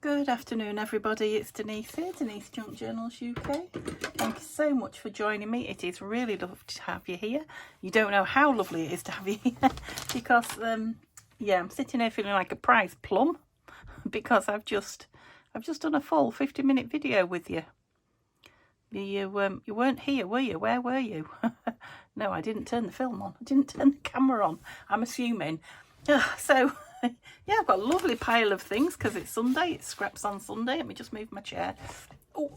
Good afternoon everybody, it's Denise here, Denise Junk Journals UK. Thank you so much for joining me. It is really lovely to have you here. You don't know how lovely it is to have you here because yeah, I'm sitting here feeling like a prize plum because I've just done a full 50-minute video with you. You weren't here, were you? Where were you? No, I didn't turn the film on. I didn't turn the camera on, I'm assuming. So yeah, I've got a lovely pile of things because it's Sunday. It's scraps on Sunday. Let me just move my chair. Oh,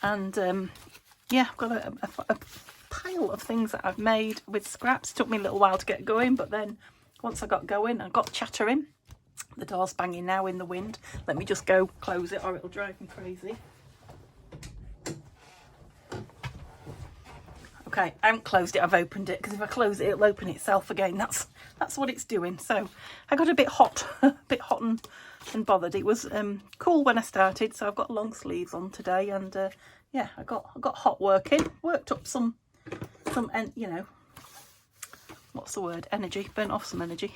and yeah, I've got a pile of things that I've made with scraps. It took me a little while to get going, but then once I got going, I got chattering. The door's banging now in the wind. Let me just go close it or it'll drive me crazy. Okay, I haven't closed it, I've opened it, because if I close it, it'll open itself again. That's what it's doing. So I got a bit hot, and bothered. It was cool when I started, so I've got long sleeves on today, and yeah, I got hot working, worked up some, you know, what's the word? Energy, burnt off some energy.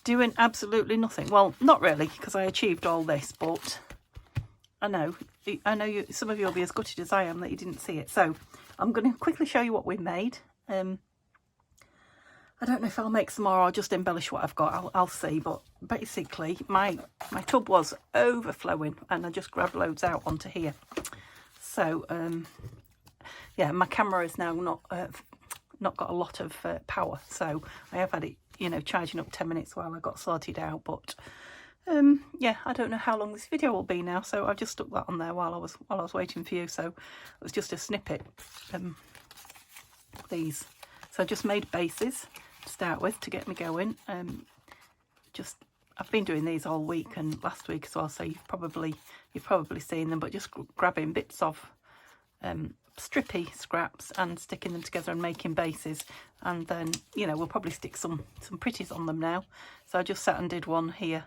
Doing absolutely nothing. Well, not really, because I achieved all this, but I know you. Some of you will be as gutted as I am that you didn't see it. So I'm going to quickly show you what we made. I don't know if I'll make some more or just embellish what I've got. I'll see. But basically, my tub was overflowing, and I just grabbed loads out onto here. So yeah, my camera is now not got a lot of power, so I have had it, you know, charging up 10 minutes while I got sorted out. But yeah, I don't know how long this video will be now, so I've just stuck that on there while I was waiting for you. So it was just a snippet. These, so I just made bases to start with to get me going. I've been doing these all week and last week as well, so you've probably seen them. But just grabbing bits of strippy scraps and sticking them together and making bases, and then, you know, we'll probably stick some pretties on them now. So I just sat and did one here.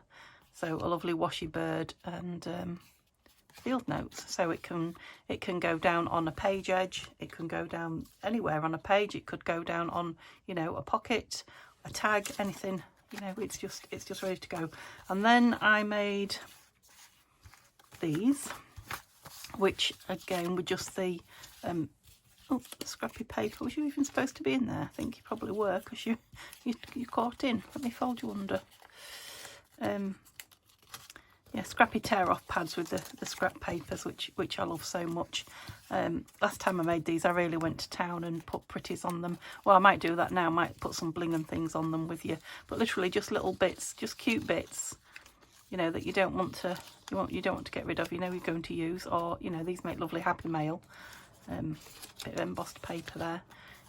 So a lovely washy bird and field notes. So it can go down on a page edge. It can go down anywhere on a page. It could go down on, you know, a pocket, a tag, anything. You know, it's just ready to go. And then I made these, which again were just the scrappy paper. Was you even supposed to be in there? I think you probably were, because you caught in. Let me fold you under. Yeah, scrappy tear off pads with the scrap papers, which I love so much. Last time I made these, I really went to town and put pretties on them. Well, I might do that now. I might put some bling and things on them with you, but literally just little bits, just cute bits, you know, that you don't want to get rid of, you know, you're going to use. Or, you know, these make lovely happy mail. Bit of embossed paper there,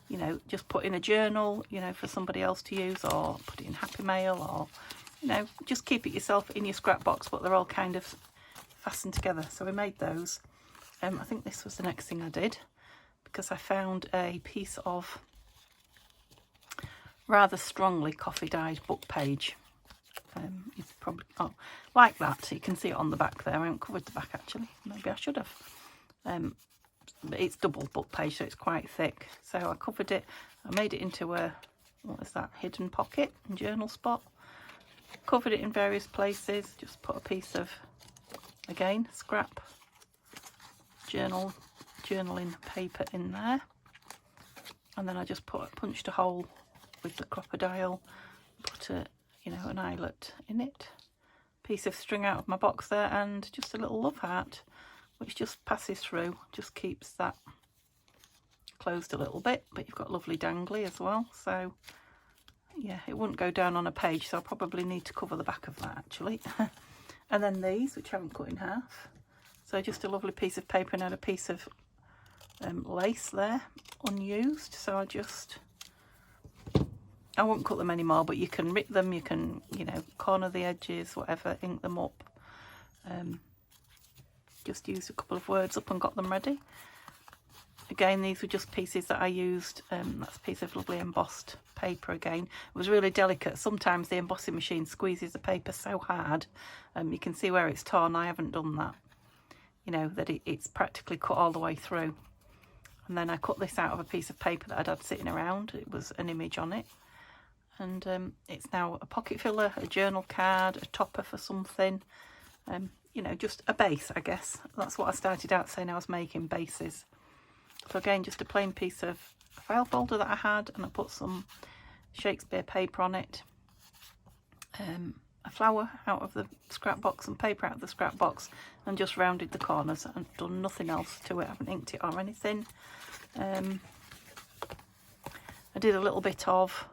you know, just put in a journal, you know, for somebody else to use, or put it in happy mail, or, you know, just keep it yourself in your scrap box, but they're all kind of fastened together. So we made those. I think this was the next thing I did, because I found a piece of rather strongly coffee dyed book page. You probably like that. So you can see it on the back there. I haven't covered the back actually. Maybe I should have. It's double book page, so it's quite thick. So I covered it. I made it into a, what is that, hidden pocket and journal spot. Covered it in various places. Just put a piece of, again, scrap journaling paper in there, and then I just punched a hole with the crocodile, put a, you know, an eyelet in it, piece of string out of my box there, and just a little love heart, which just passes through, just keeps that closed a little bit. But you've got lovely dangly as well, so yeah, it wouldn't go down on a page, so I'll probably need to cover the back of that actually. And then these, which I haven't cut in half, so just a lovely piece of paper, and had a piece of lace there unused, so I won't cut them anymore, but you can rip them, you can, you know, corner the edges, whatever, ink them up. Just used a couple of words up and got them ready. Again, these were just pieces that I used. That's a piece of lovely embossed paper again. It was really delicate. Sometimes the embossing machine squeezes the paper so hard. You can see where it's torn. I haven't done that. You know, that it's practically cut all the way through. And then I cut this out of a piece of paper that I'd had sitting around. It was an image on it. And it's now a pocket filler, a journal card, a topper for something. you know, just a base, I guess. That's what I started out saying, I was making bases. So again, just a plain piece of file folder that I had, and I put some Shakespeare paper on it, a flower out of the scrap box and paper out of the scrap box, and just rounded the corners. I've done nothing else to it. I haven't inked it or anything. I did a little bit of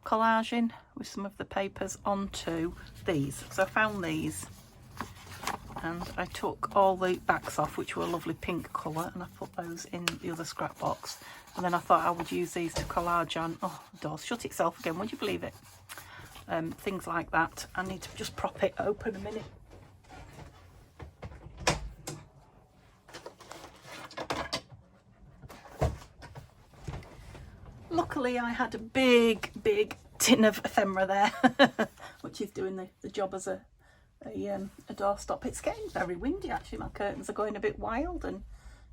collaging with some of the papers onto these. So I found these and I took all the backs off, which were a lovely pink colour, and I put those in the other scrap box. And then I thought I would use these to collage on. Oh, the door's shut itself again, would you believe it? Things like that. I need to just prop it open a minute. Luckily I had a big tin of ephemera there, which is doing the job as a doorstop. It's getting very windy actually, my curtains are going a bit wild, and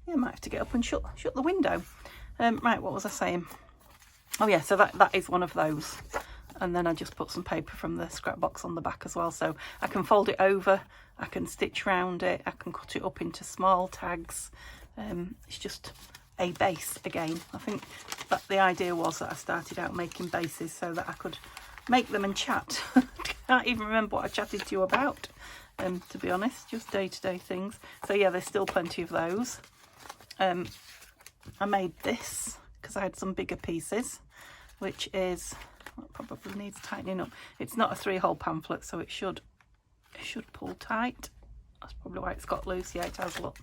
yeah, I might have to get up and shut the window. Right, what was I saying? Oh yeah, so that is one of those. And then I just put some paper from the scrap box on the back as well, so I can fold it over, I can stitch round it, I can cut it up into small tags. It's just a base again. I think that the idea was that I started out making bases so that I could make them and chat. Can't even remember what I chatted to you about, to be honest, just day-to-day things. So yeah, there's still plenty of those. I made this because I had some bigger pieces, which is, well, probably needs tightening up. It's not a 3-hole pamphlet, so it should pull tight. That's probably why it's got loose. Yeah, it has, look.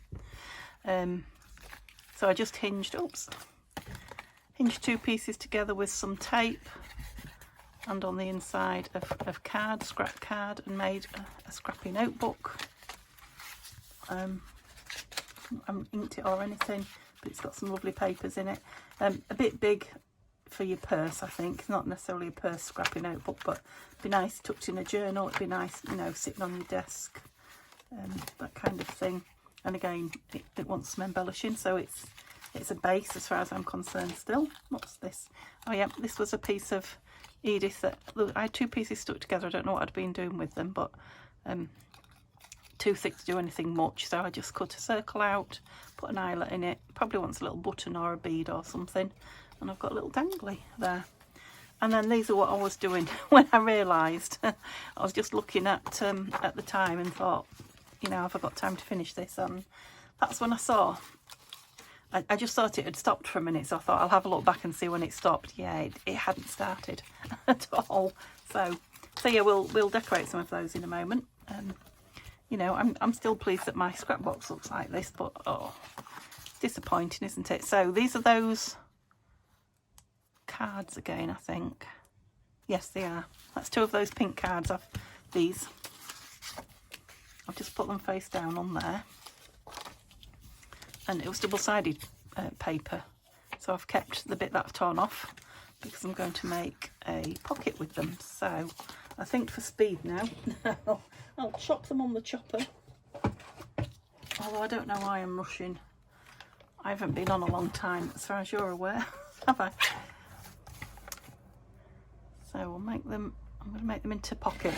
So I just hinged 2 pieces together with some tape, and on the inside of card, scrap card, and made a scrappy notebook. I haven't inked it or anything, but it's got some lovely papers in it. A bit big for your purse, I think. Not necessarily a purse scrappy notebook, but it'd be nice tucked in a journal. It'd be nice, you know, sitting on your desk, that kind of thing. And again, it wants some embellishing, so it's a base as far as I'm concerned still. What's this? Oh yeah, this was a piece of Edith that, look, I had 2 pieces stuck together. I don't know what I'd been doing with them, but too thick to do anything much, so I just cut a circle out, put an eyelet in it. Probably wants a little button or a bead or something, and I've got a little dangly there. And then these are what I was doing when I realised. I was just looking at the time and thought, you know, have I got time to finish this? And that's when I saw, I just thought it had stopped for a minute, so I thought I'll have a look back and see when it stopped. Yeah, it hadn't started at all. So yeah, we'll decorate some of those in a moment. You know, I'm still pleased that my scrap box looks like this, but oh, disappointing, isn't it? So these are those cards again, I think. Yes, they are. That's 2 of those pink cards. I've just put them face down on there, and it was double-sided paper, so I've kept the bit that I've torn off because I'm going to make a pocket with them. So I think for speed now, I'll chop them on the chopper, although I don't know why I'm rushing. I haven't been on a long time, as far as you're aware, have I? So we'll make them, I'm going to make them into pockets.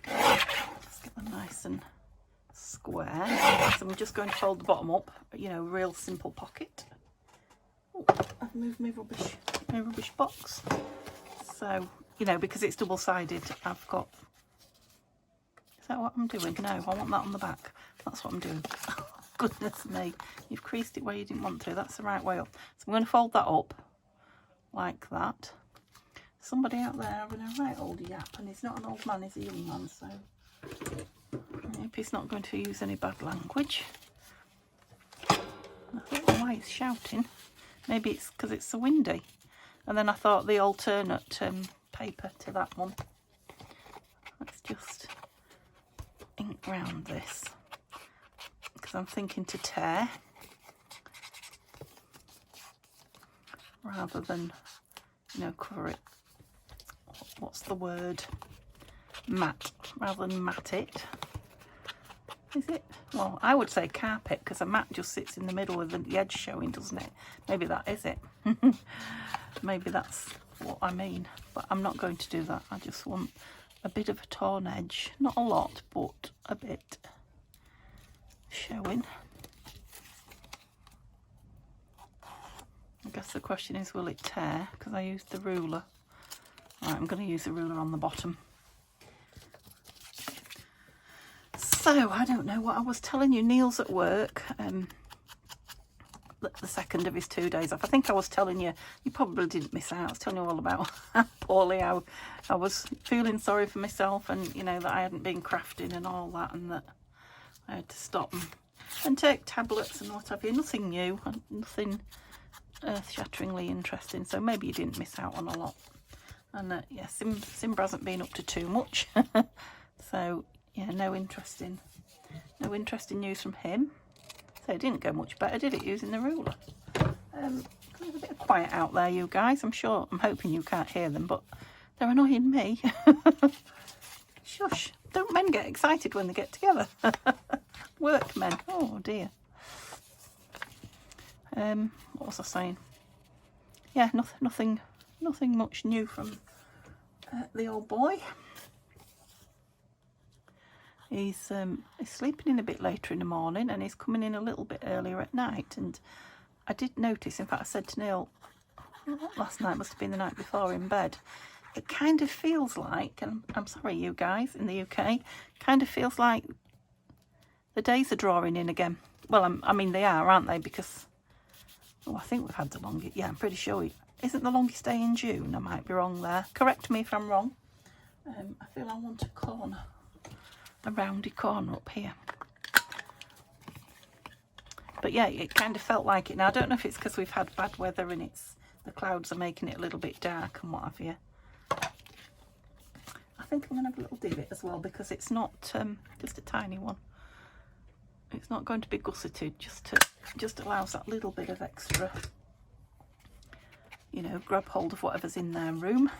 Just get them nice and square. So I'm just going to fold the bottom up, you know, real simple pocket. Oh, I've moved my rubbish box. So, you know, because it's double-sided, I've got, is that what I'm doing? No, I want that on the back. That's what I'm doing. Oh, goodness me, you've creased it where you didn't want to. That's the right way up. So I'm going to fold that up like that. Somebody out there having a right old yap, and he's not an old man, he's a young man, so I hope he's not going to use any bad language. I don't know why he's shouting. Maybe it's because it's so windy. And then I thought the alternate paper to that one. Let's just ink round this, because I'm thinking to tear rather than, you know, cover it. What's the word? Matte, rather than matte it. Is it? Well, I would say carpet, because a mat just sits in the middle with the edge showing, doesn't it? Maybe that is it. Maybe that's what I mean, but I'm not going to do that. I just want a bit of a torn edge, not a lot, but a bit showing. I guess the question is, will it tear? Because I used the ruler. Right, I'm going to use the ruler on the bottom. So, I don't know what I was telling you. Neil's at work. The second of his 2 days off. I think I was telling you, you probably didn't miss out. I was telling you all about how poorly I was feeling sorry for myself, and, you know, that I hadn't been crafting and all that, and that I had to stop and take tablets and what have you. Nothing new, nothing earth-shatteringly interesting, so maybe you didn't miss out on a lot. And yeah, Simba hasn't been up to too much. So yeah, no interesting news from him. So it didn't go much better, did it, using the ruler? There's a bit of quiet out there, you guys. I'm hoping you can't hear them, but they're annoying me. Shush, don't men get excited when they get together? Workmen, oh dear. What was I saying? Yeah, nothing much new from the old boy. He's sleeping in a bit later in the morning, and he's coming in a little bit earlier at night. And I did notice, in fact, I said to Neil last night, must have been the night before, in bed, it kind of feels like, and I'm sorry you guys in the UK, kind of feels like the days are drawing in again. Well, I mean they are, aren't they? Because, oh, I think we've had the longest, yeah, I'm pretty sure. Isn't the longest day in June? I might be wrong there. Correct me if I'm wrong. I feel I want a corner. A roundy corner up here. But yeah, it kind of felt like it. Now I don't know if it's because we've had bad weather and the clouds are making it a little bit dark and what have you. I think I'm going to have a little divot as well, because it's not just a tiny one. It's not going to be gusseted, just allows that little bit of extra, you know, grab hold of whatever's in their room.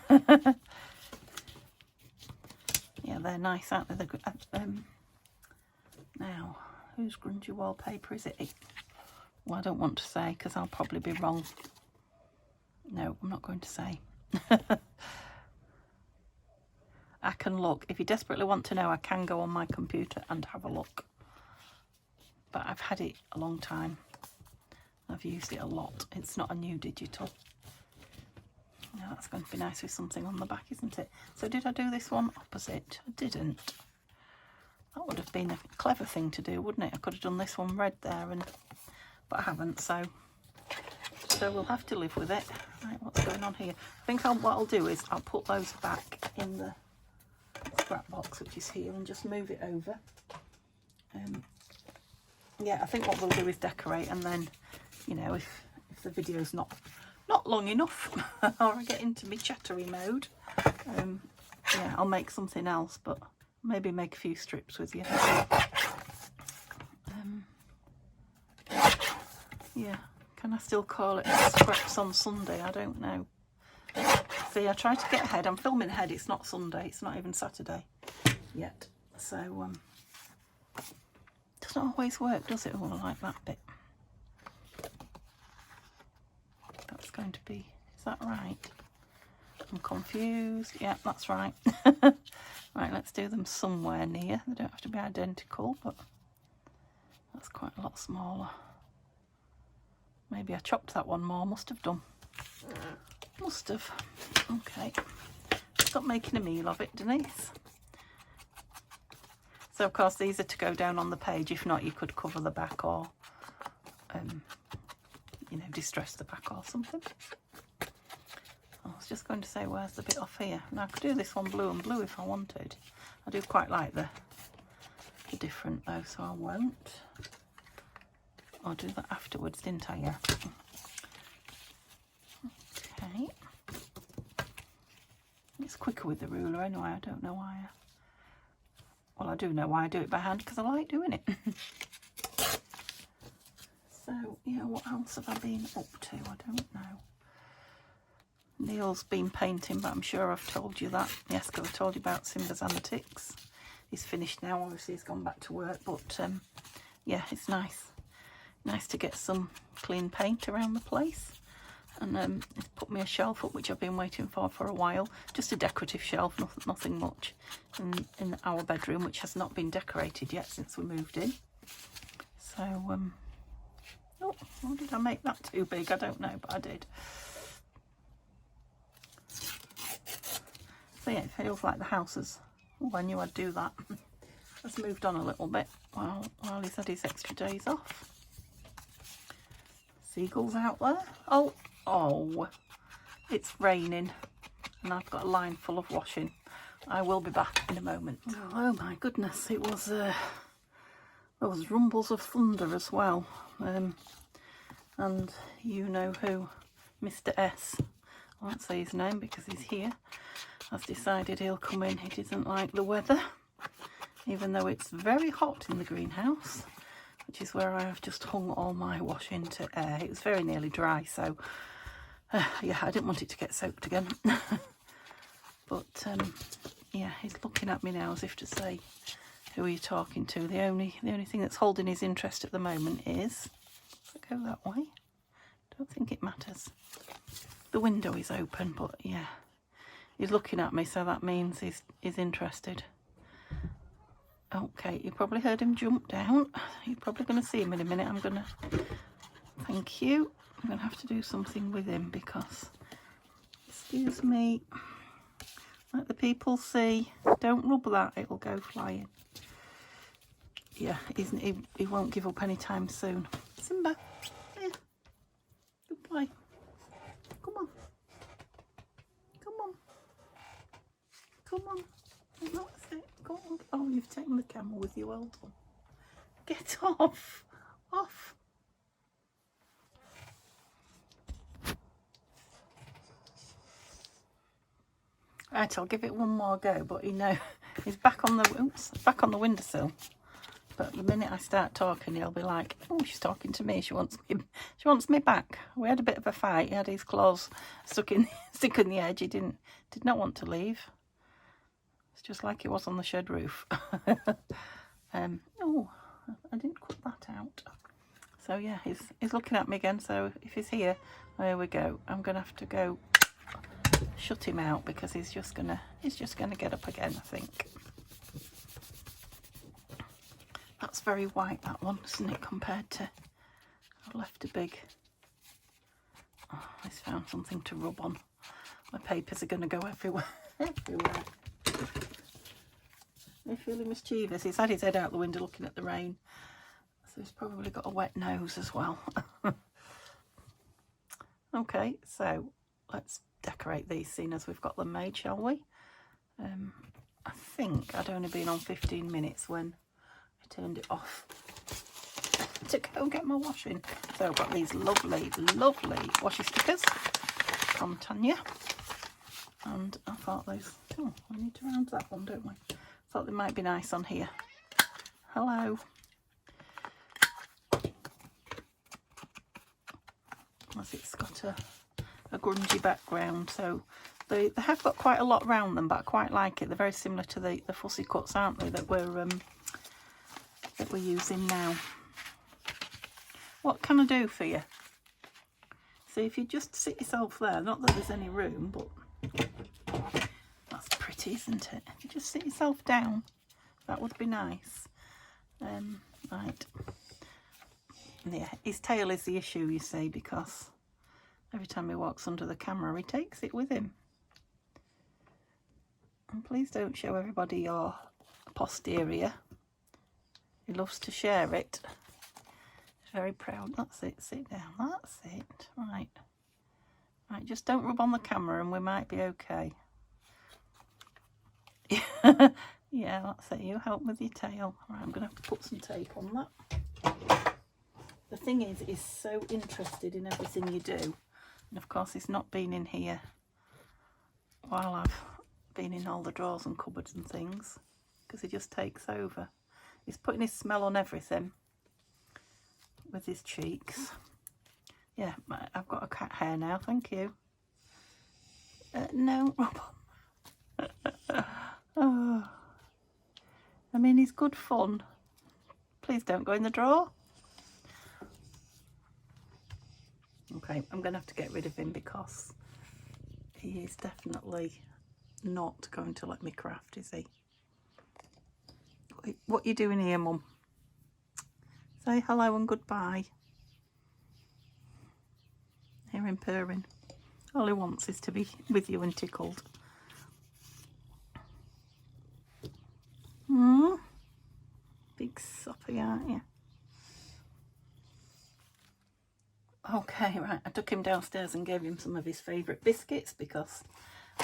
Yeah, they're nice, aren't they? Now, whose grungy wallpaper is it? Well, I don't want to say, because I'll probably be wrong. No, I'm not going to say. I can look. If you desperately want to know, I can go on my computer and have a look. But I've had it a long time. I've used it a lot. It's not a new digital. Now that's going to be nice with something on the back, isn't it? So did I do this one opposite? I didn't. That would have been a clever thing to do, wouldn't it? I could have done this one red there, but I haven't, so we'll have to live with it. Right, what's going on here? I think what I'll do is I'll put those back in the scrap box, which is here, and just move it over. Yeah, I think what we'll do is decorate, and then, you know, if the video's not long enough or I get into my chattery mode, yeah, I'll make something else, but maybe make a few strips with you. Yeah, can I still call it scraps on Sunday? I don't know. See, I try to get ahead. I'm filming ahead. It's not Sunday. It's not even Saturday yet. So, doesn't always work, does it? Oh, I like that bit. That's going to be, is that right? I'm confused. Yeah, that's right. Right, let's do them somewhere near. They don't have to be identical, but that's quite a lot smaller. Maybe I chopped that one more. Must have done. Must have. Okay. Stop making a meal of it, Denise. So, of course, these are to go down on the page. If not, you could cover the back or, you know, distress the back or something. I was just going to say, where's the bit off here? Now, I could do this one blue and blue if I wanted. I do quite like the different, though, so I won't. I'll do that afterwards, didn't I? Yeah. Okay. It's quicker with the ruler anyway. I don't know why. Well, I do know why I do it by hand, because I like doing it. So, yeah, what else have I been up to? I don't know. Neil's been painting, but I'm sure I've told you that. Yes, because I told you about Simba's antics. He's finished now. Obviously, he's gone back to work. But, yeah, it's nice. Nice to get some clean paint around the place. And he's put me a shelf up, which I've been waiting for a while. Just a decorative shelf, nothing much, in our bedroom, which has not been decorated yet since we moved in. So, oh, why did I make that too big? I don't know, but I did. So yeah, it feels like the house has, oh, I knew I'd do that. Has moved on a little bit while he's had his extra days off. Seagulls out there. Oh, it's raining and I've got a line full of washing. I will be back in a moment. Oh my goodness, it was there was rumbles of thunder as well, and you know who, Mr. S, I won't say his name because he's here, has decided he'll come in. He doesn't like the weather, even though it's very hot in the greenhouse, which is where I have just hung all my washing to air. It was very nearly dry, so yeah, I didn't want it to get soaked again. But yeah, he's looking at me now as if to say, who are you talking to? The only thing that's holding his interest at the moment is, does it go that way? Don't think it matters. The window is open, but yeah, he's looking at me, so that means he's interested. Okay, you probably heard him jump down. You're probably going to see him in a minute. Thank you. I'm going to have to do something with him because, excuse me, let the people see. Don't rub that, it'll go flying. Yeah, he won't give up anytime soon. Simba, here. Good boy. Come on. Come on. Come on. That's it. Go on. Oh, you've taken the camera with you. Well done. Get off. Off. Right, I'll give it one more go, but you know, he's back on the windowsill. But the minute I start talking, he'll be like, "Oh, she's talking to me. She wants me back." We had a bit of a fight. He had his claws stuck in the edge. He did not want to leave. It's just like it was on the shed roof. Oh, I didn't cut that out. So yeah, he's looking at me again. So if he's here, there we go. I'm gonna have to go shut him out because he's just gonna get up again, I think. That's very white, that one, isn't it, compared to, I've left a big, oh, he's found something to rub on. My papers are going to go everywhere. He's feeling mischievous. He's had his head out the window looking at the rain, so he's probably got a wet nose as well. Okay, so let's decorate these seeing as we've got them made, shall we? I think I'd only been on 15 minutes when I turned it off to go get my washing. So I've got these lovely washi stickers from Tanya, and I thought those, oh, we need to round that one, don't we? Thought they might be nice on here. Hello. As it's got a grungy background, so they have got quite a lot around them, but I quite like it. They're very similar to the fussy cuts, aren't they, that we're using now. What can I do for you? See, if you just sit yourself there, not that there's any room, but that's pretty, isn't it? If you just sit yourself down, that would be nice. Right. Yeah, his tail is the issue, you see, because every time he walks under the camera, he takes it with him. And please don't show everybody your posterior. He loves to share it. He's very proud. That's it. Sit down. That's it. Right. Right, just don't rub on the camera and we might be okay. Yeah, that's it. You help with your tail. Right, I'm going to have to put some tape on that. The thing is, he's so interested in everything you do. And of course, he's not been in here while I've been in all the drawers and cupboards and things, because he just takes over. He's putting his smell on everything with his cheeks. Yeah, I've got a cat hair now, thank you. No, oh. I mean, he's good fun. Please don't go in the drawer. Okay, I'm going to have to get rid of him because he is definitely not going to let me craft, is he? What are you doing here, Mum? Say hello and goodbye. Hear him purring. All he wants is to be with you and tickled. Big soppy, aren't you? Okay, right, I took him downstairs and gave him some of his favourite biscuits because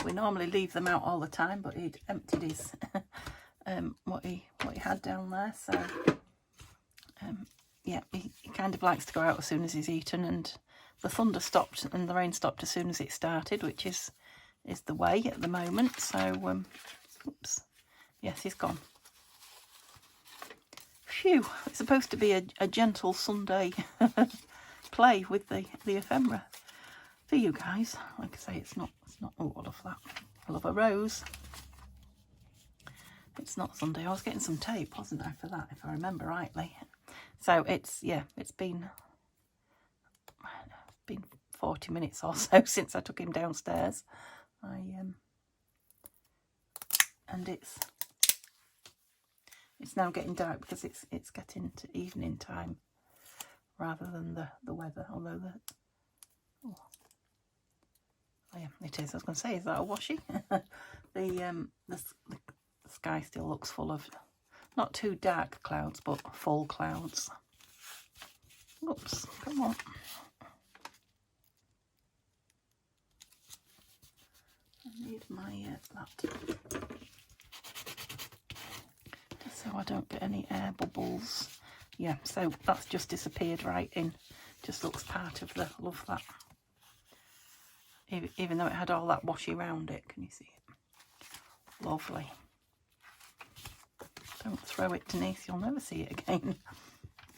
we normally leave them out all the time, but he'd emptied his what he had down there. So yeah, he kind of likes to go out as soon as he's eaten, and the thunder stopped and the rain stopped as soon as it started, which is the way at the moment. So oops, yes, he's gone. Phew, it's supposed to be a gentle Sunday play with the ephemera for you guys. Like I say, it's not. Oh, I love that. I love a rose. It's not Sunday. I was getting some tape, wasn't I, for that, if I remember rightly. So it's been 40 minutes or so since I took him downstairs. And it's now getting dark because it's getting to evening time rather than the weather. Although oh yeah, it is. I was going to say, is that a washi? the sky still looks full of not too dark clouds, but full clouds. Oops, come on. I need my that. Just so I don't get any air bubbles. Yeah, so that's just disappeared right in. Just looks part of the, love that. Even though it had all that washi around it, can you see it? Lovely. Don't throw it, Denise, you'll never see it again.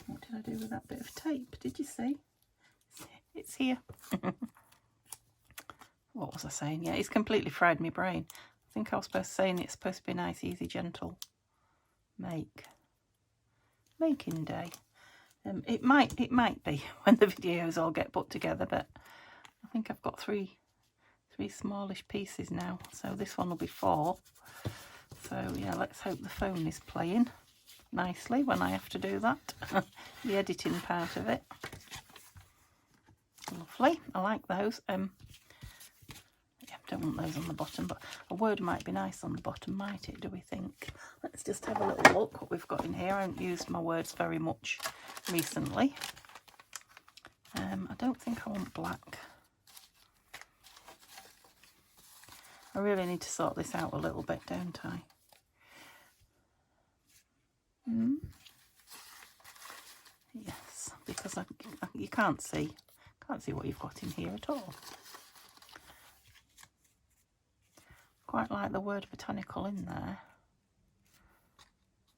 What did I do with that bit of tape? Did you see? It's here. What was I saying? Yeah, it's completely fried my brain. I think I was supposed to say it's supposed to be nice, easy, gentle making day. It might be when the videos all get put together, but I think I've got three smallish pieces now, so this one will be 4. So yeah, let's hope the phone is playing nicely when I have to do that. The editing part of it. Lovely. I like those. Yeah, don't want those on the bottom, but a word might be nice on the bottom, might it, do we think? Let's just have a little look what we've got in here. I haven't used my words very much recently. I don't think I want black. I really need to sort this out a little bit, don't I? Yes, because you can't see what you've got in here at all. Quite like the word botanical in there.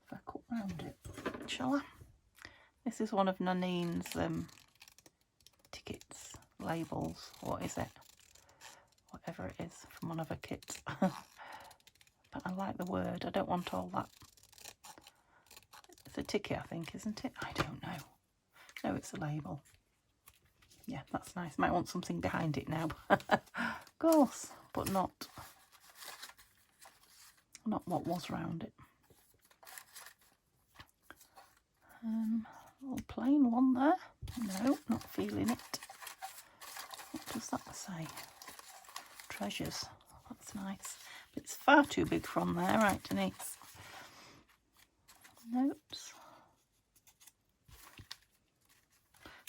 If I cut round it, shall I? This is one of Nanine's tickets, labels, what is it? Whatever it is, from one of her kits. But I like the word. I don't want all that. It's a ticket, I think, isn't it? I don't know. No, it's a label. Yeah, that's nice. Might want something behind it now. Of course, but not what was round it. Little plain one there. No, not feeling it. What does that say? Treasures. That's nice. But it's far too big from there, right, Denise? Notes.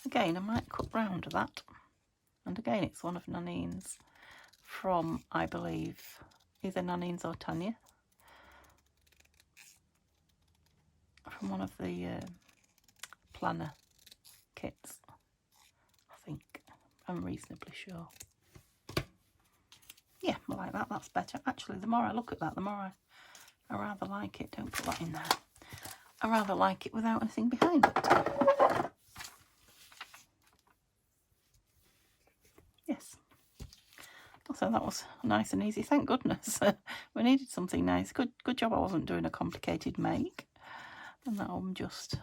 Again, I might cut round that. And again, it's one of Nanine's from, I believe, either Nanine's or Tanya. From one of the planner kits, I think. I'm reasonably sure. Yeah, I like that. That's better. Actually, the more I look at that, the more I rather like it. Don't put that in there. I rather like it without anything behind it. Yes. So that was nice and easy. Thank goodness. We needed something nice. Good job I wasn't doing a complicated make. And that I'm just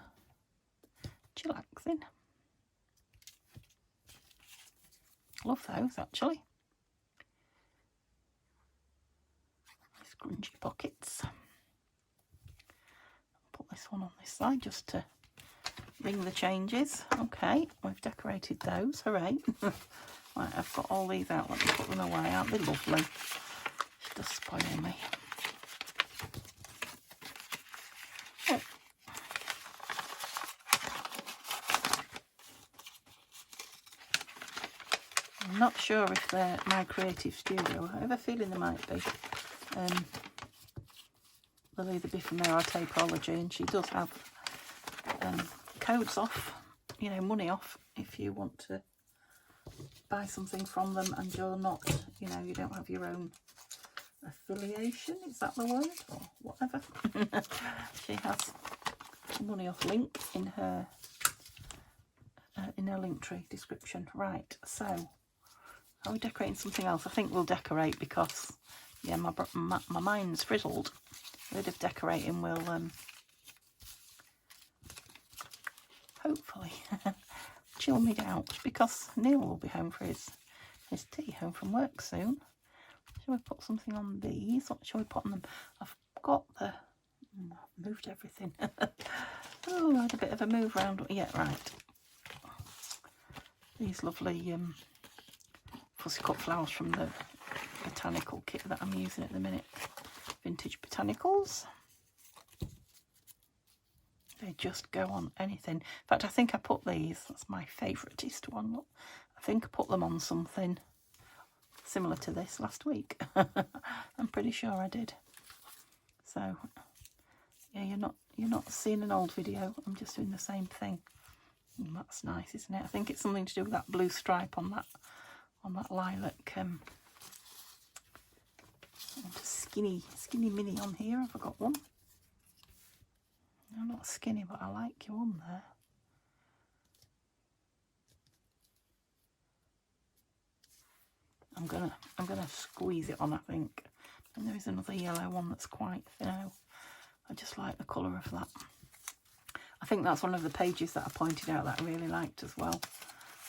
chillaxing. Love those actually. Scrunchy pockets. Put this one on this side just to ring the changes. Okay, we've decorated those. Hooray. Right, I've got all these out. Let me put them away. Aren't they lovely? She does spoil me. Oh. I'm not sure if they're my creative studio. I have a feeling they might be. They'll either be from there or Tapeology, and she does have codes off, you know, money off if you want to buy something from them and you're not, you know, you don't have your own affiliation, is that the word, or whatever. She has a money off link in her Linktree description. Right, so are we decorating something else? I think we'll decorate because, yeah, my mind's frizzled. A bit of decorating will hopefully chill me down, because Neil will be home for his tea, home from work soon. Shall we put something on these? What shall we put on them? I've got the... I've moved everything. Oh, I had a bit of a move around. Yeah, right. These lovely fussy cut flowers from the botanical kit that I'm using at the minute. Vintage botanicals. They just go on anything. In fact, I think I put these, that's my favouriteest one. Look, I think I put them on something similar to this last week. I'm pretty sure I did. So yeah, you're not seeing an old video. I'm just doing the same thing. And that's nice, isn't it? I think it's something to do with that blue stripe on that lilac. Skinny mini on here. Have I got one? No, not skinny, but I like you on there. I'm gonna squeeze it on, I think. And there is another yellow one that's quite thin. I just like the colour of that. I think that's one of the pages that I pointed out that I really liked as well.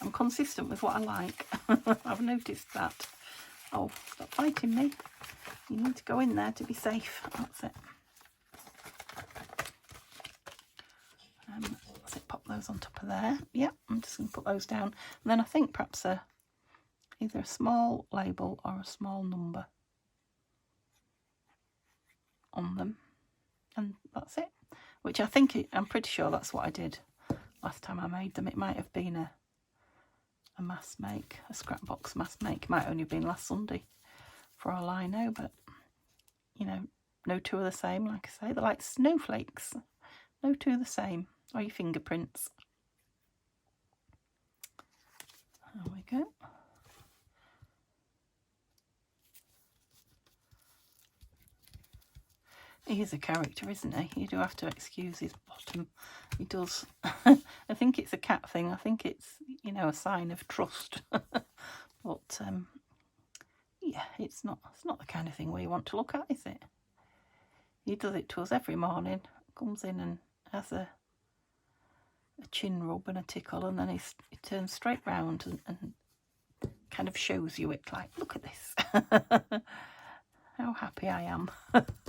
I'm consistent with what I like. I've noticed that. Oh, stop fighting me. You need to go in there to be safe. That's it. Let's pop those on top of there. Yeah, I'm just going to put those down. And then I think perhaps either a small label or a small number on them. And that's it. Which I think, I'm pretty sure that's what I did last time I made them. It might have been a mass make, a scrapbox mass make. It might only have been last Sunday, for all I know. But, you know, no two are the same, like I say. They're like snowflakes. No two are the same. Or your fingerprints. There we go. He is a character, isn't he? You do have to excuse his bottom. He does. I think it's a cat thing. I think it's, you know, a sign of trust. But yeah, it's not the kind of thing we want to look at, is it? He does it to us every morning. Comes in and has a chin rub and a tickle, and then he turns straight round and kind of shows you it, like, look at this. How happy I am.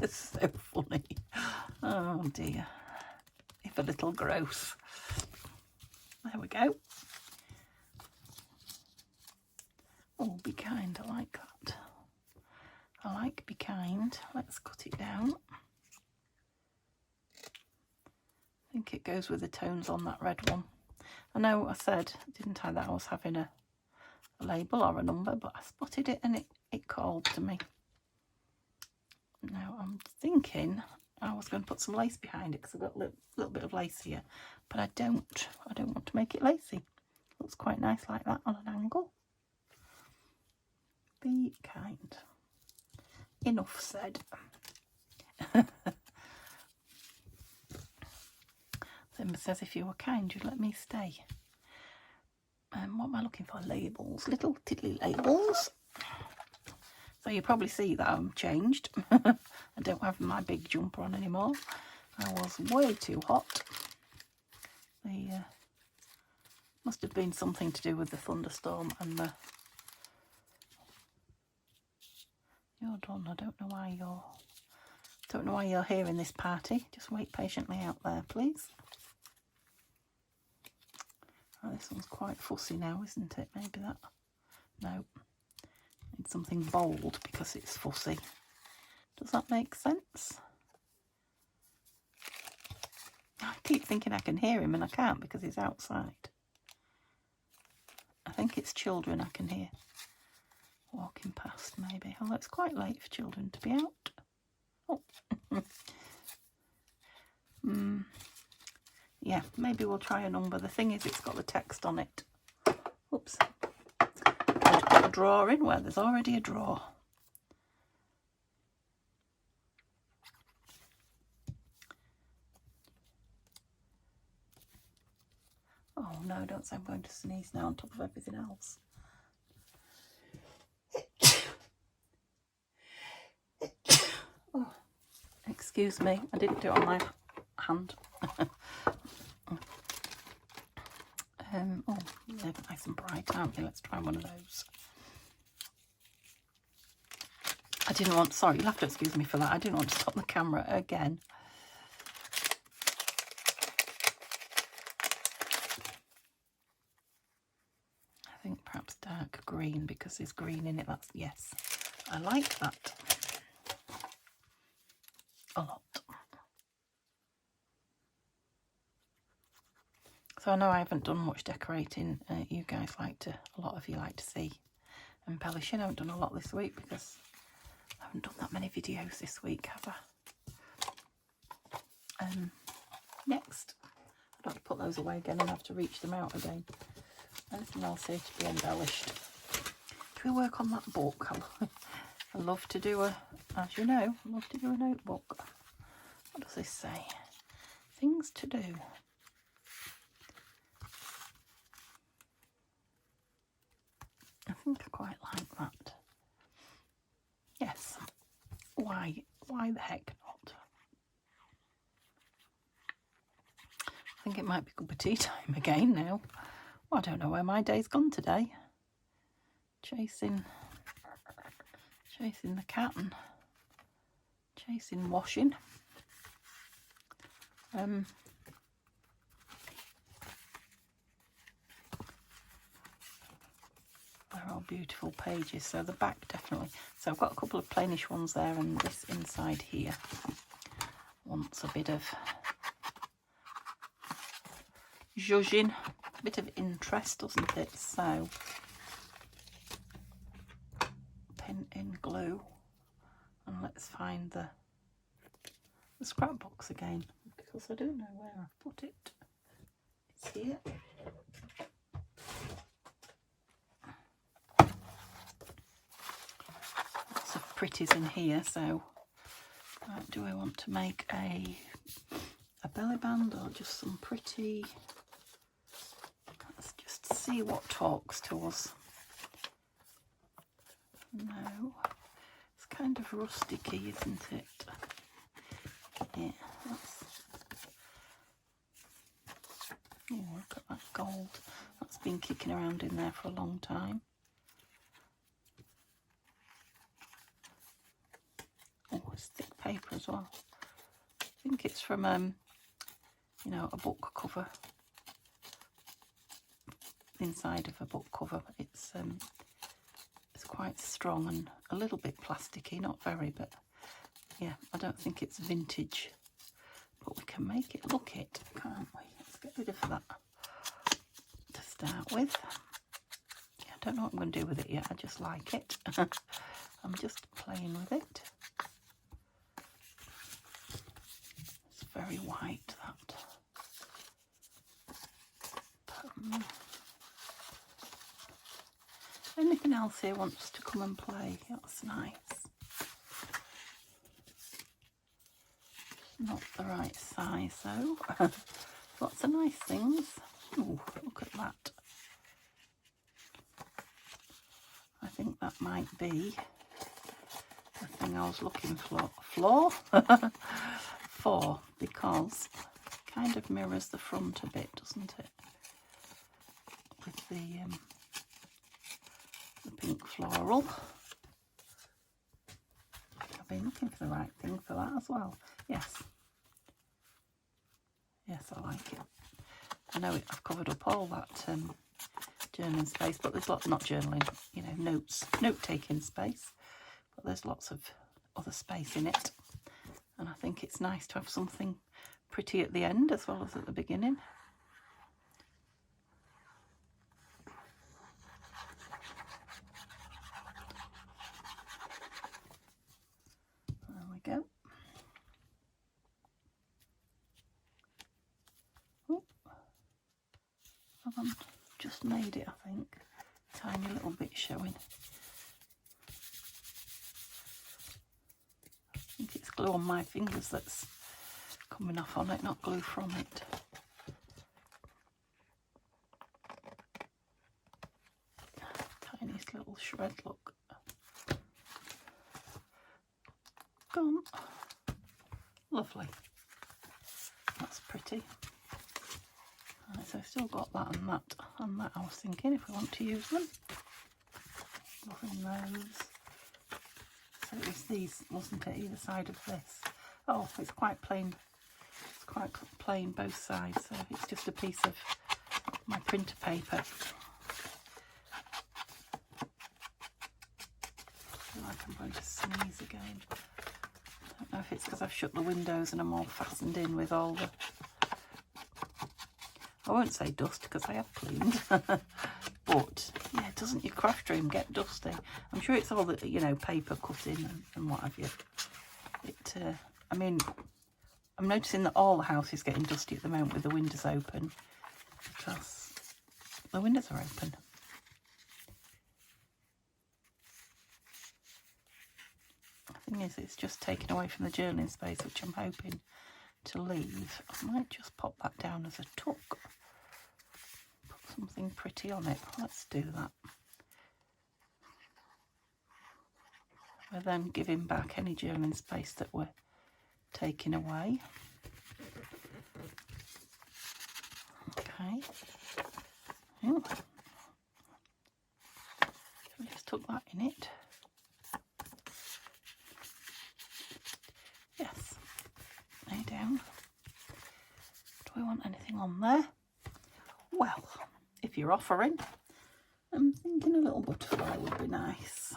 It's so funny. Oh dear. If a little gross. There we go. Oh, be kind. I like that. I like be kind. Let's cut it down. I think it goes with the tones on that red one. I know I said, didn't I, that I was having a label or a number, but I spotted it and it called to me. Now I'm thinking I was going to put some lace behind it because I've got a little bit of lace here, but I don't want to make it lacy. Looks quite nice like that on an angle. Be kind. Enough said. Simba says, if you were kind, you'd let me stay. What am I looking for? Labels. Little tiddly labels. So you probably see that I'm changed. I don't have my big jumper on anymore. I was way too hot. Must have been something to do with the thunderstorm and the You're done. I don't know why you're here in this party. Just wait patiently out there, please. Oh, this one's quite fussy now, isn't it? Maybe that. No. Need something bold because it's fussy. Does that make sense? I keep thinking I can hear him and I can't because he's outside. I think it's children I can hear walking past, maybe. Although it's quite late for children to be out. Oh. Yeah, maybe we'll try a number. The thing is, it's got the text on it. Oops. I'll put a drawer in where there's already a drawer. Oh no, don't say I'm going to sneeze now on top of everything else. Oh, excuse me, I didn't do it on my hand. Oh, they're nice and bright, aren't they? Let's try one of those. I didn't want, sorry, you'll have to excuse me for that. I didn't want to stop the camera again. I think perhaps dark green because there's green in it. That's, yes, I like that a lot. So I know I haven't done much decorating. You guys a lot of you like to see embellishing. I haven't done a lot this week because I haven't done that many videos this week, have I? Next, I'd have to put those away again and have to reach them out again. Anything else here to be embellished? Do we work on that book? I love to do as you know, I love to do a notebook. What does this say? Things to do. I think I quite like that. Yes. Why the heck not? I think it might be good for tea time again now. Well, I don't know where my day's gone today. Chasing the cat and chasing washing. They're all beautiful pages. So the back definitely. So I've got a couple of plainish ones there, and this inside here wants a bit of zhuzhing, a bit of interest, doesn't it? So pin in glue, and let's find the scrapbox again because I don't know where I've put it. It's here. Lots of pretties in here. So do I want to make a belly band or just some pretty? Let's just see what talks to us. No, it's kind of rusticy, isn't it? Yeah, oh, look at that gold. That's been kicking around in there for a long time. Oh, it's thick paper as well. I think it's from you know, a book cover. Inside of a book cover. It's quite strong and a little bit plasticky, not very, but yeah, I don't think it's vintage, but we can make it look it, can't we? Let's get rid of that to start with. Yeah, I don't know what I'm going to do with it yet. I just like it. I'm just playing with it. It's very white, that. Anything else here wants to come and play? That's nice. Not the right size though. Lots of nice things. Oh, look at that. I think that might be the thing I was looking for. For, because it kind of mirrors the front a bit, doesn't it? With the pink floral. I've been looking for the right thing for that as well. Yes. Yes, I like it. I know I've covered up all that journaling space, but there's lots, not journaling, you know, note-taking space, but there's lots of other space in it. And I think it's nice to have something pretty at the end as well as at the beginning. There we go. Oh, I've just made it, I think. Tiny little bit showing. I think it's glue on my fingers that's coming off on it, not glue from it. Tiniest little shred, look. Gone. Lovely. That's pretty. Right, so I've still got that and that and that. I was thinking if we want to use them. Nothing those. So it was these, wasn't it, either side of this? Oh, it's quite plain. It's quite plain both sides, so it's just a piece of my printer paper. I feel like I'm going to sneeze again. I don't know if it's because I've shut the windows and I'm all fastened in with all the... I won't say dust because I have cleaned. But, yeah, doesn't your craft room get dusty? I'm sure it's all the, you know, paper cutting and what have you. I mean, I'm noticing that all the house is getting dusty at the moment with the windows open. Because the windows are open. The thing is, it's just taken away from the journaling space, which I'm hoping to leave. I might just pop that down as a tuck. Put something pretty on it. Let's do that. We're then giving back any journaling space that we're taking away. Okay. Oh. We just tuck that in it. Yes. Lay down. Do we want anything on there? Well, if you're offering, I'm thinking a little butterfly would be nice.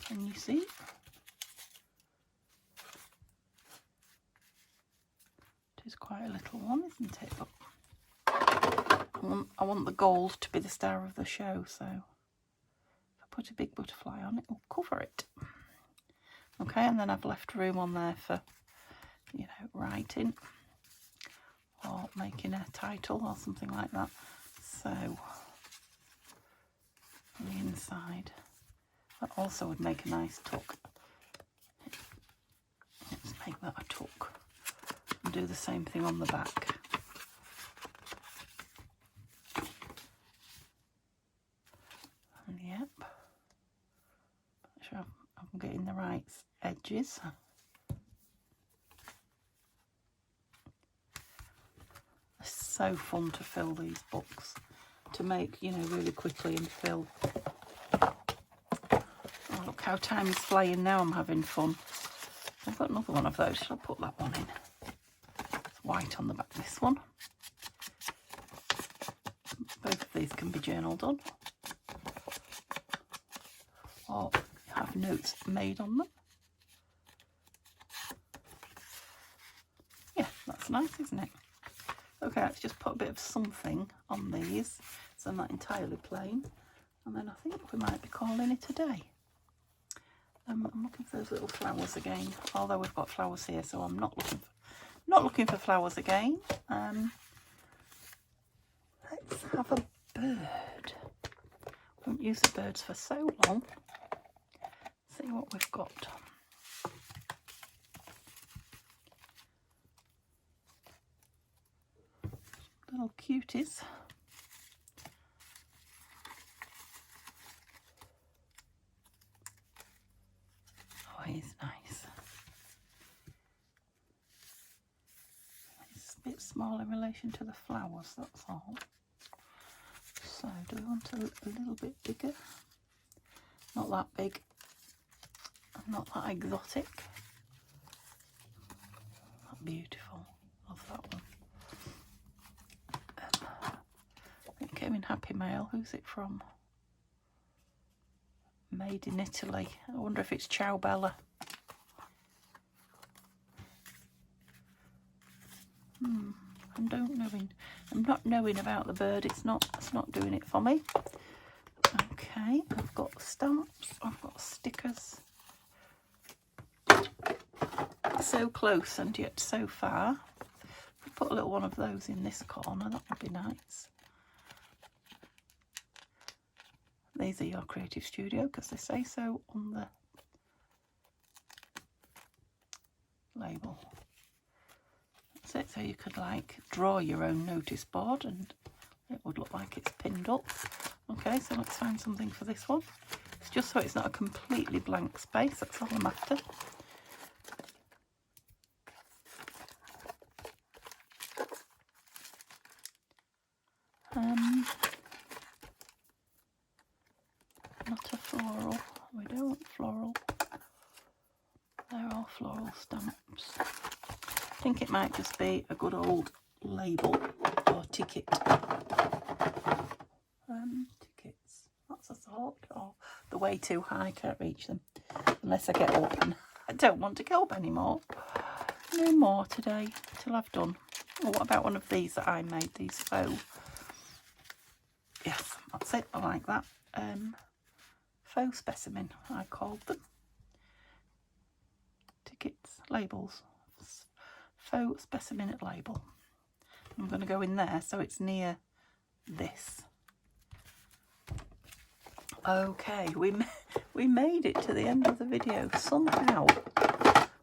Can you see? It is quite a little one, isn't it? But I want the gold to be the star of the show, so if I put a big butterfly on, it will cover it. Okay, and then I've left room on there for, you know, writing or making a title or something like that. So on the inside, that also would make a nice tuck. Let's make that a tuck and do the same thing on the back. And yep, make sure I'm getting the right edges. It's so fun to fill these books, to make, you know, really quickly and fill. Oh, look how time is flying now. I'm having fun. I've got another one of those. Shall I put that one in? It's white on the back, this one. Both of these can be journaled on, or have notes made on them. Yeah, that's nice, isn't it? Okay, let's just put a bit of something on these, so not entirely plain, and then I think we might be calling it a day. I'm looking for those little flowers again, although we've got flowers here, so I'm not looking for flowers again. Let's have a bird. We haven't used the birds for so long. See what we've got. Little cuties. Oh, he's nice. It's a bit small in relation to the flowers, that's all. So, do we want a little bit bigger? Not that big, not that exotic. Beautiful. Love that one. It came in Happy Mail. Who's it from? Made in Italy. I wonder if it's Ciao Bella. I'm not knowing about the bird. It's not doing it for me. Okay, I've got stamps. I've got stickers. So close and yet so far. I'll put a little one of those in this corner. That would be nice. These are your Creative Studio because they say so on the label. That's it. So you could like draw your own notice board and it would look like it's pinned up. Okay, so let's find something for this one. It's just so it's not a completely blank space. That's all I'm after. Not a floral. We don't want floral. They're all floral stamps. I think it might just be a good old label or ticket. Tickets. That's a thought. Oh, they're way too high. Can't reach them unless I get up, and I don't want to get up anymore. No more today till I've done. Oh, what about one of these that I made? These faux. Yes, that's it. I like that. Faux specimen, I called them. Tickets, labels. Faux specimen label. I'm going to go in there so it's near this. Okay, we made it to the end of the video somehow.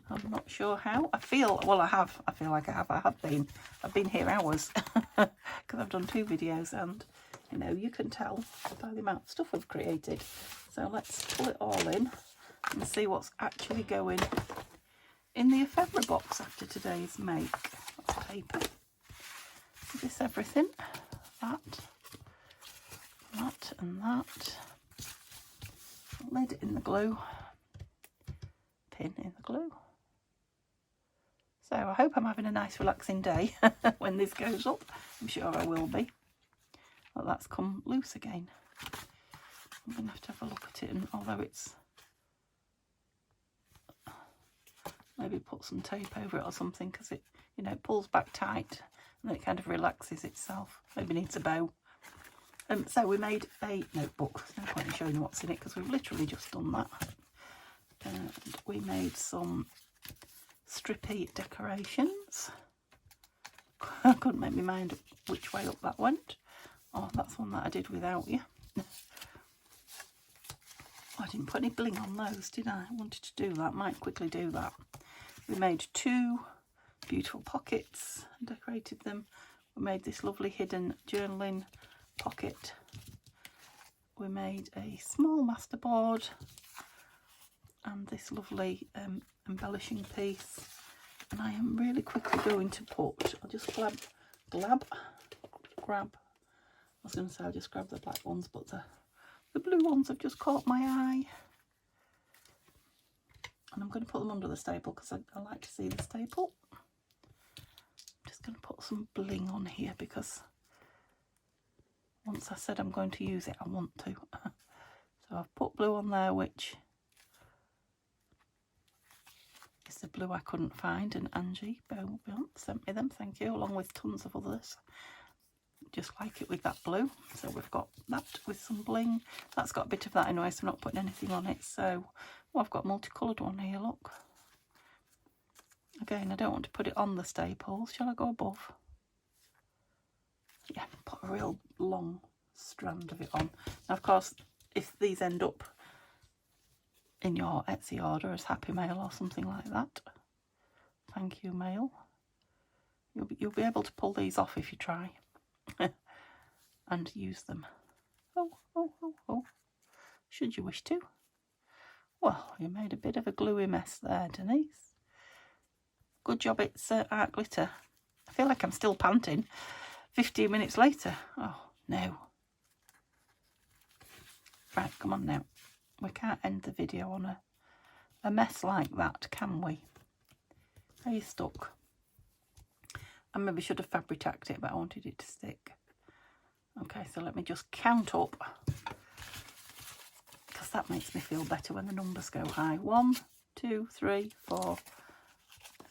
I'm not sure how. I feel like I have. I've been here hours because I've done 2 videos, and you know, you can tell by the amount of stuff I've created. So let's pull it all in and see what's actually going in the ephemera box after today's make. That's paper. Is this everything? That and that. Lid in the glue. Pin in the glue. So I hope I'm having a nice relaxing day when this goes up. I'm sure I will be. Well, that's come loose again. I'm going to have a look at it, and although it's... maybe put some tape over it or something, because it, you know, it pulls back tight and then it kind of relaxes itself. Maybe needs a bow. So we made a notebook. There's no point in showing you what's in it because we've literally just done that. And we made some strippy decorations. I couldn't make my mind up which way up that went. Oh, that's one that I did without you. I didn't put any bling on those, did I? I wanted to do that. Might quickly do that. We made 2 beautiful pockets and decorated them. We made this lovely hidden journaling pocket. We made a small masterboard and this lovely embellishing piece. And I am really quickly going to put, I'll just grab, I was going to say I'll just grab the black ones, but the blue ones have just caught my eye. And I'm going to put them under the staple because I like to see the staple. I'm just going to put some bling on here because once I said I'm going to use it, I want to. So I've put blue on there, which is the blue I couldn't find, and Angie sent me them, thank you, along with tons of others. Just like it with that blue. So we've got that with some bling. That's got a bit of that anyway, so I'm not putting anything on it. So I've got a multicoloured one here, look. Again, I don't want to put it on the staples. Shall I go above? Yeah, put a real long strand of it on. Now, of course, if these end up in your Etsy order as Happy Mail or something like that, thank you mail, you'll be able to pull these off if you try. And use them. Oh, should you wish to. Well, you made a bit of a gluey mess there, Denise. Good job it's art glitter. I feel like I'm still panting 15 minutes later. Oh no. Right, come on now. We can't end the video on a mess like that, can we? Are you stuck? I maybe should have fabric tacked it, but I wanted it to stick. Okay, so let me just count up, because that makes me feel better when the numbers go high. 1, 2, 3, 4,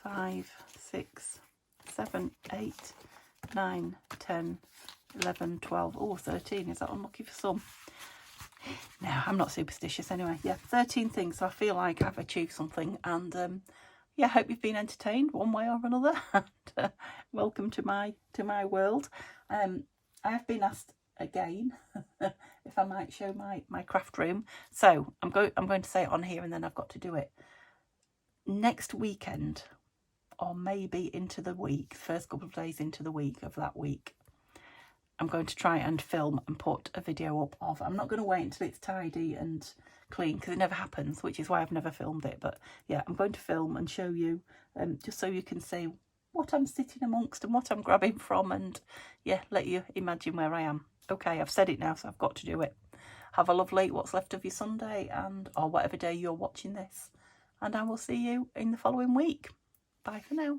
5, 6, 7, 8, 9, 10, 11, 12, oh, 13. Is that unlucky for some? No, I'm not superstitious anyway. Yeah, 13 things. So I feel like I've achieved something, and yeah, hope you've been entertained one way or another. And, welcome to my world. I've been asked again if I might show my craft room. So I'm going to say it on here, and then I've got to do it next weekend, or maybe into the week, first couple of days into the week of that week. I'm going to try and film and put a video up of. I'm not going to wait until it's tidy and clean, because it never happens, which is why I've never filmed it. But yeah, I'm going to film and show you, just so you can see what I'm sitting amongst and what I'm grabbing from, and yeah, let you imagine where I am. Okay, I've said it now, so I've got to do it. Have a lovely what's left of your Sunday, and or whatever day you're watching this, and I will see you in the following week. Bye for now.